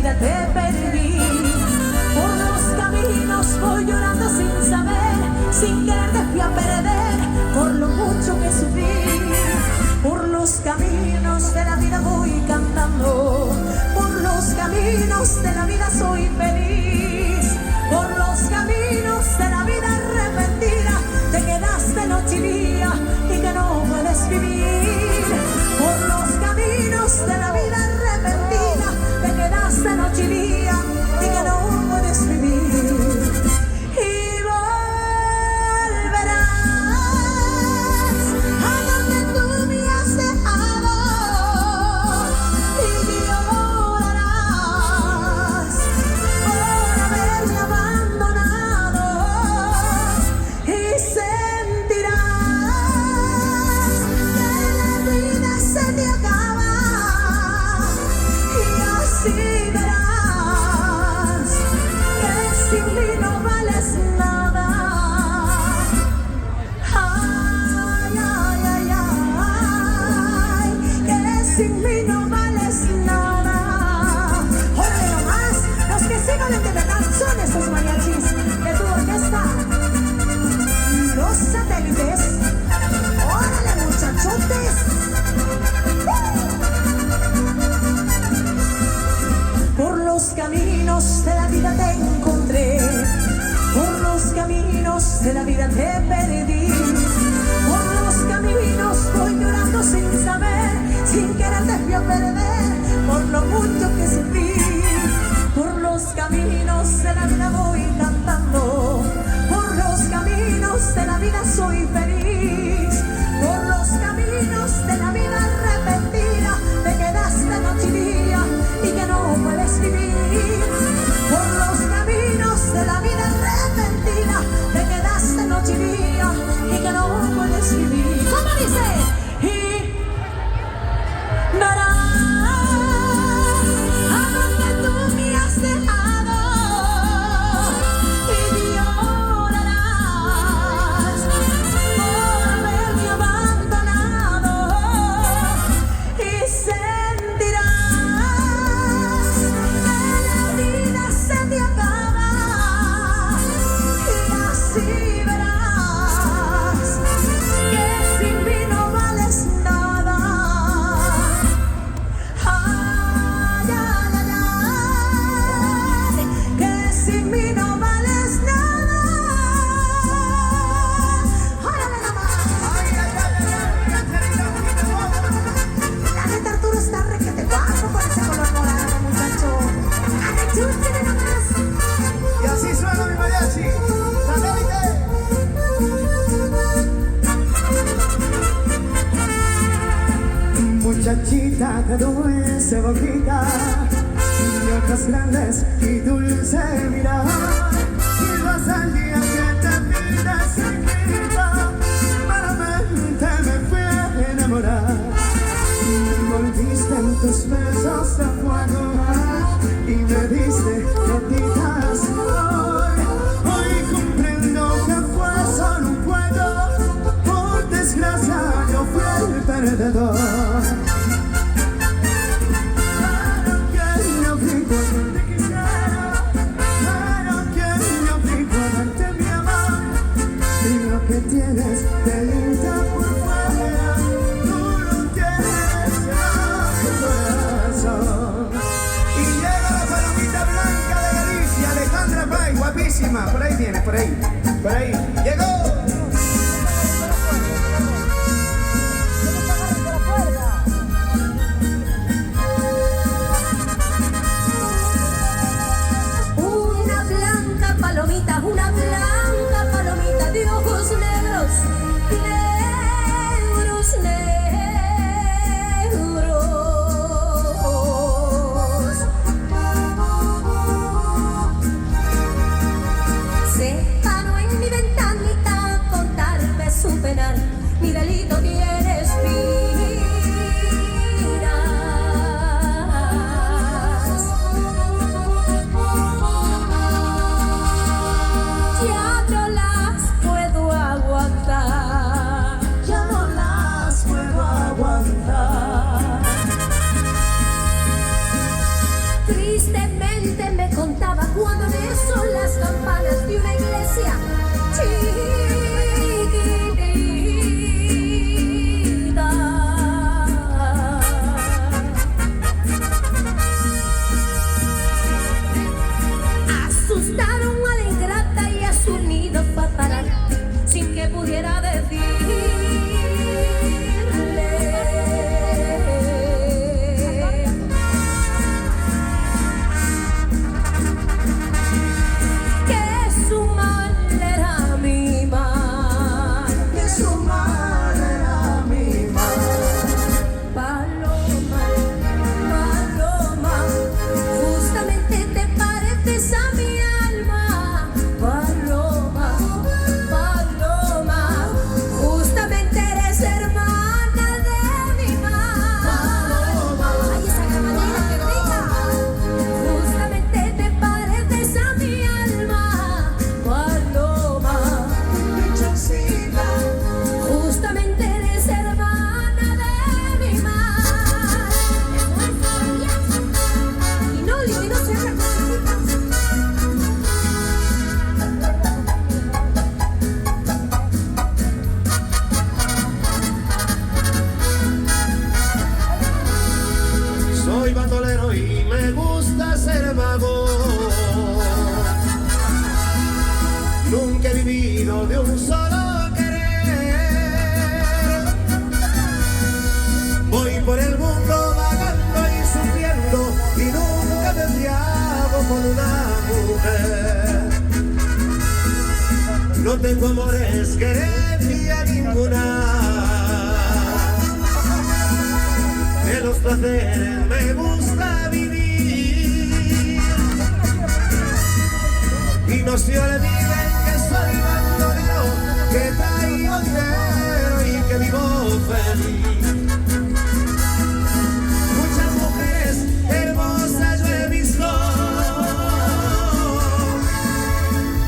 vida te perdí. Por los caminos voy llorando sin saber, sin querer te fui a perder, por lo mucho que sufrí. Por los caminos de la vida voy cantando, por los caminos de la vida soy feliz. Por los caminos de la vida arrepentida, te quedaste noche y día y que no puedes vivir. Por los caminos de la vida arrepentida, te quedaste noche y día y que no puedes vivir. Y volverás a donde tú me has dejado y llorarás por haberme abandonado y sentirás que la vida se te acaba y así verás que sin mí no vales nada. Ay, ay, ay, ay, que sin mí no vales nada. Órale nomás, los que sigan en de verdad son estos mariachis de tu orquesta, Los Satélites. Órale muchachotes. Por los caminos de la vida te encontré, por los caminos de la vida te perdí. Por los caminos voy llorando sin saber, sin querer te fui a perder, por lo mucho que sufrí. Por los caminos de la vida voy cantando, por los caminos de la vida soy feliz. Por los caminos de la vida arrepentida, te quedaste noche y día y que no puedes vivir. Por los caminos de la vida arrepentida, te quedaste noche y día y que no puedes vivir. ¿Cómo dice? Y verás a donde tú me has dejado y llorarás por haberme abandonado y sentirás que la vida se te acaba y así verás que sin mí no vales nada. Ay, ay, ay, ay, que sin mí no vales nada. Órale nomás. La neta Arturo está requete guapo con ese color morado, muchacho. Arrechúchale nomás. Y así suena mi mariachi. Satélite. Muchachita de dulce boquita y ojos grandes y dulce mirada, y vas al día que te pides cerquita, malamente me fui a enamorar. Volviste en tus besos de fuego y me diste gotitas hoy comprendo que fue solo un juego, por desgracia yo fui el perdedor. Pero quien yo fui cuando te quisiera, pero quien yo fui cuando darte mi amor, y lo que tienes de linda por fuera, tú lo tienes en tu corazón. Y llega la palomita blanca de Galicia, Alejandra Pay, guapísima. Por ahí viene, por ahí, por ahí. ¡Llegó! Una blanca palomita de ojos negros, negros, negros. Se paró en mi ventanita a contarme su penar, mi delito tiene espinas. un solo querer. Voy por el mundo vagando y sufriendo y nunca me embriago con una mujer. No tengo amores, querencia ninguna. De los placeres me gusta vivir. Y no se olviden que soy bandolero, que traigo dinero y que vivo feliz. Muchas mujeres hermosas yo he visto,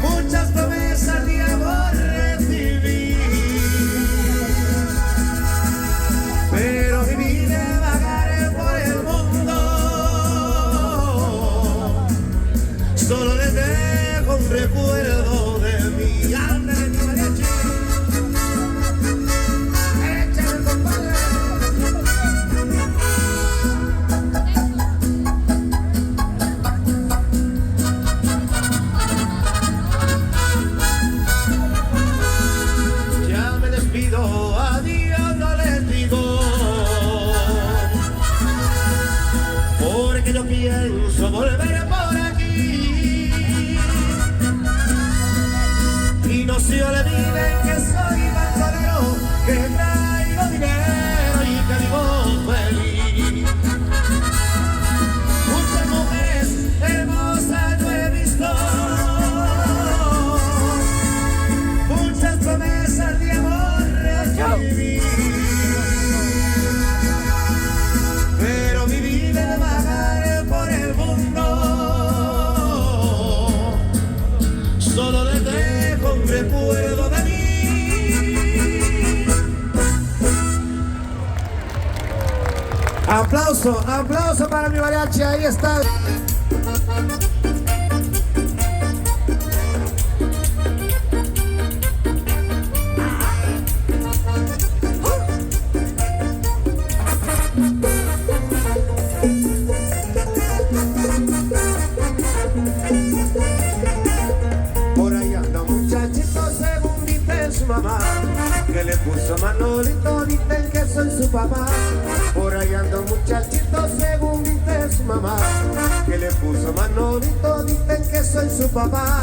muchas promesas de amor recibí, pero viví de vagar por el mundo. Solo les dejo un recuerdo de mi alma de mi mariachi. Échale, compadre. Ya me despido, adiós no les digo, porque yo pienso volver por aquí. Y no se olviden que soy bandolero, que traigo dinero y que vivo feliz. Muchas mujeres hermosas yo he visto, muchas promesas de amor recibí, pero viví de vagar por el mundo. Solo les dejo un recuerdo de mí. Aplauso, aplauso para mi mariachi, ahí está. Por ahí anda un muchachito según dice su mamá, que le puso Manolito, dicen que soy su papá. Por ahí anda un muchachito según dice su mamá, que le puso Manolito, dicen que soy su papá.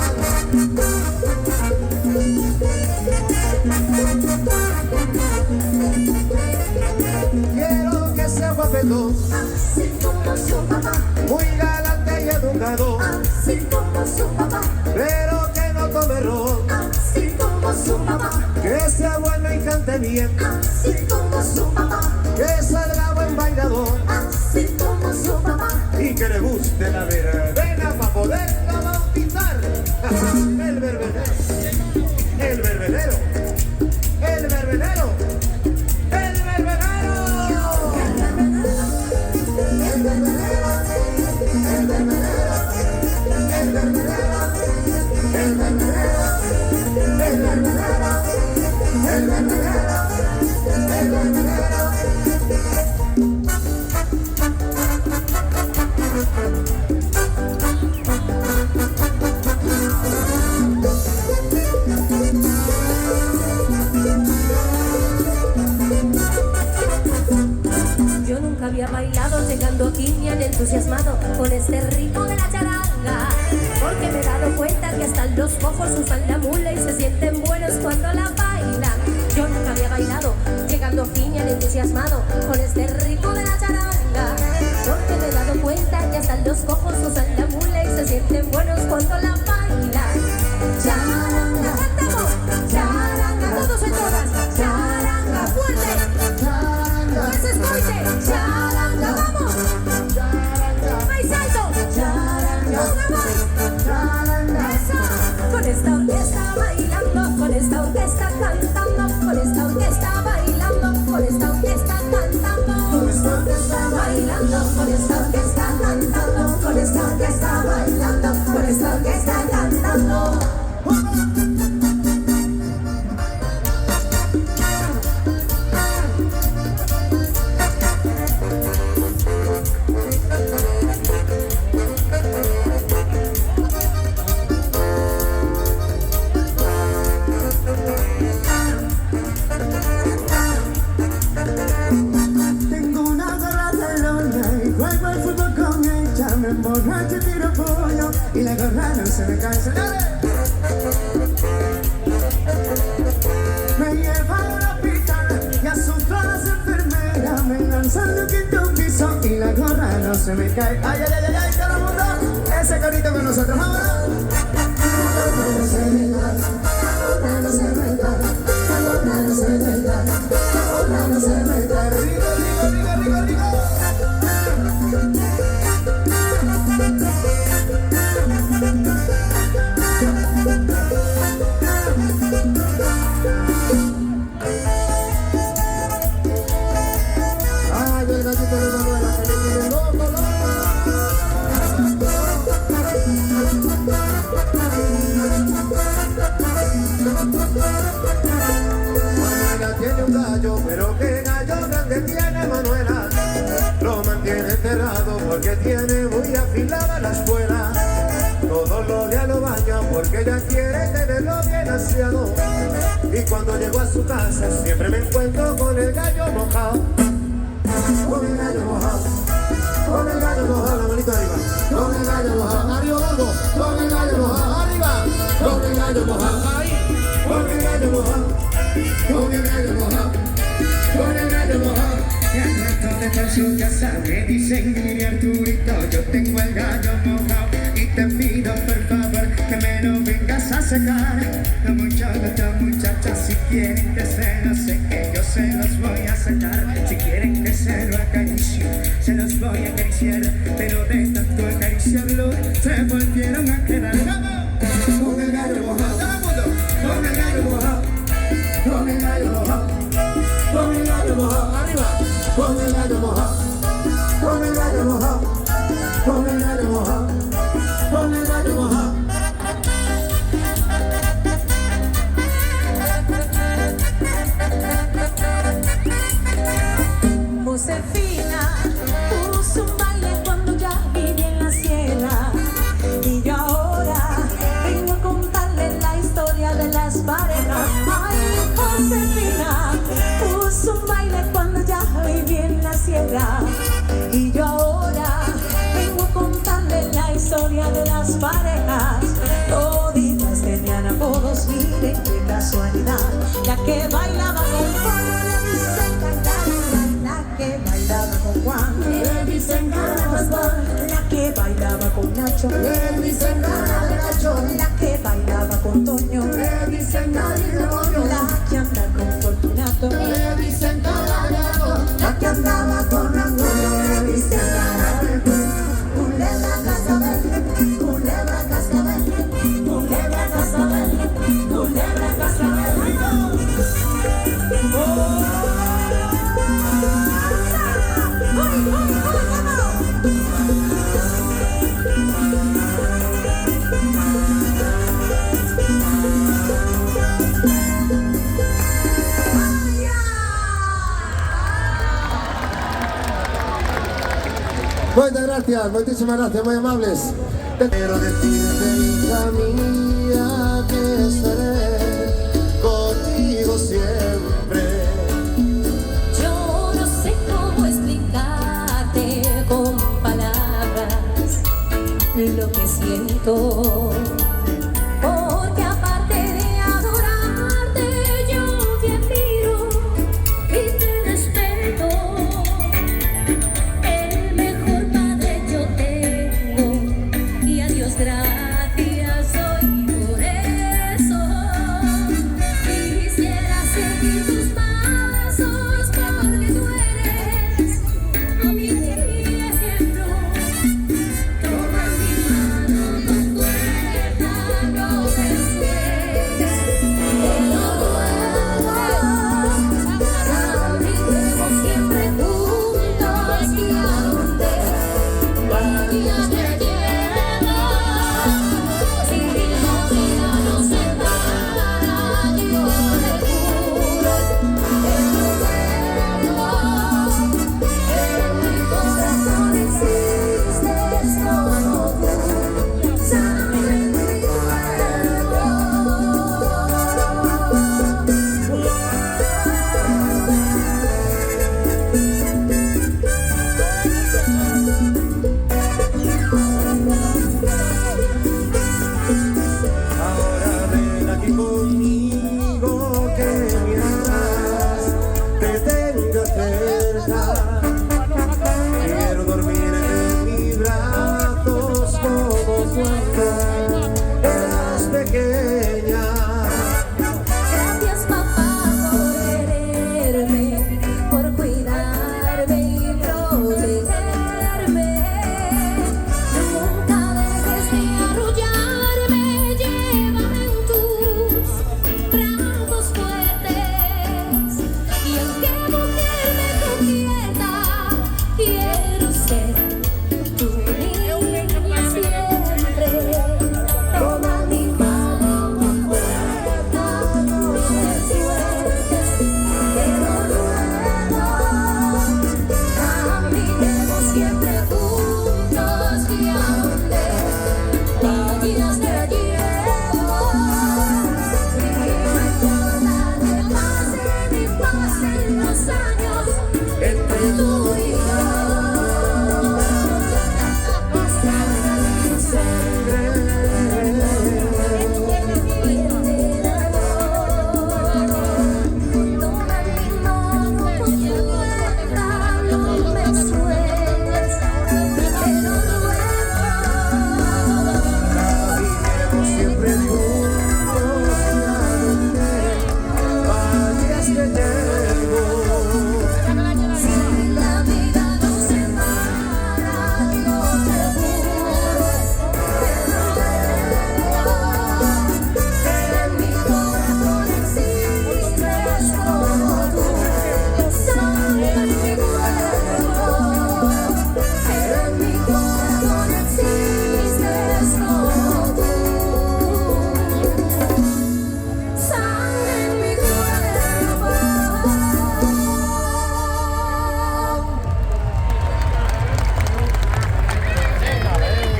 Quiero que sea guapetón, Así como su papá, muy galante y educado, así como su papá, pero que no tome ron, así como su papá, que sea bueno y cante bien, así como su papá, que salga buen bailador así como su papá. y que le guste la verbena para poderla bautizar. El verbenero, el verbenero, el verbenero, el verbenero, el verbenero, el verbenero, el verbenero, el verbenero, el verbenero, el verbenero, el verbenero. Yo nunca había bailado llegando aquí bien entusiasmado con este ritmo de la charanga, porque me he dado cuenta que hasta los cojos usan la mula y se sienten buenos cuando la bailan. Yo nunca había bailado llegando aquí bien entusiasmado con este ritmo de la charanga, porque me he dado cuenta que hasta los cojos usan la mula y se sienten buenos cuando la bailan. Charanga, cantamos, charanga, todos y todas, charanga, fuerte, que se escuche, charanga, vamos, más alto, charanga, una más, esa, con esta orquesta bailando, con esta orquesta cantando, con esta orquesta bailando, con esta orquesta cantando, con esta orquesta bailando, con esta orquesta cantando, con esta orquesta bailando, con esta orquesta señores. Me llevan al hospital y asunto a las enfermeras. Me lanzan de quinto piso y la gorra no se me cae. Ay, ay, ay, ay, todo el mundo. Ese corito con nosotros, vámonos. No se me cae, no se me cae, no se me cae, no se me cae. Rico, rico, rico, rico, rico. Manuela tiene un gallo, pero qué gallo grande tiene Manuela. Lo mantiene enterrado porque tiene muy afilada la espuela. Todos los días lo baña porque ella quiere tenerlo bien aseado. Y cuando llego a su casa siempre me encuentro con el gallo mojado. Con el gallo mojado, con el gallo mojado, la manito arriba. Con el gallo mojado, arriba abajo. Con el gallo mojado, arriba. Con el gallo mojado, ahí. Con el gallo mojado, con el gallo mojado, con el gallo mojado. Y al rato por su casa me dicen, mire Arturito, yo tengo el gallo mojado. Y te pido por favor que me lo vengas a sacar. Los muchachos, si quieren que se lo seque, yo se los voy a sacar. Si quieren que se lo acaricie, se los voy a acariciar. Pero de tanto acariciarlo, se volvieron a quedar. Con el gallo mojado, todo el mundo. Con el gallo mojado, con el gallo mojado, con el gallo mojado, arriba. Con el gallo mojado, con el gallo mojado, con el gallo mojado, con el gallo mojado. Josefina puso un baile cuando ya viví en la sierra. Y yo ahora vengo a contarle la historia de las parejas. Ay, Josefina puso un baile cuando ya viví en la sierra. Y yo ahora vengo a contarle la historia de las parejas. Toditas tenían apodos, miren qué casualidad. La que bailaba con Pablo le dicen Candela, la que bailaba con Juan le dicen Carabasbán, la que bailaba con Nacho le dicen Nacho, la que bailaba con Toño le dicen Toño, la que anda con Fortunato le dicen Caragato, la que andaba con Rango le dicen Caragato. Culebra cascabel, culebra cascabel, culebra cascabel, culebra cascabel. Muchas gracias, muchísimas gracias, muy amables. Quiero decirte, hija mía, que estaré contigo siempre. Yo no sé cómo explicarte con palabras lo que siento, porque aparte de adorarte yo te admiro y te respeto. El mejor padre yo tengo y a Dios gracias hoy por eso. Quisiera seguir tus pasos porque tú eres mi ejemplo. Toma mi mano con tu conmigo.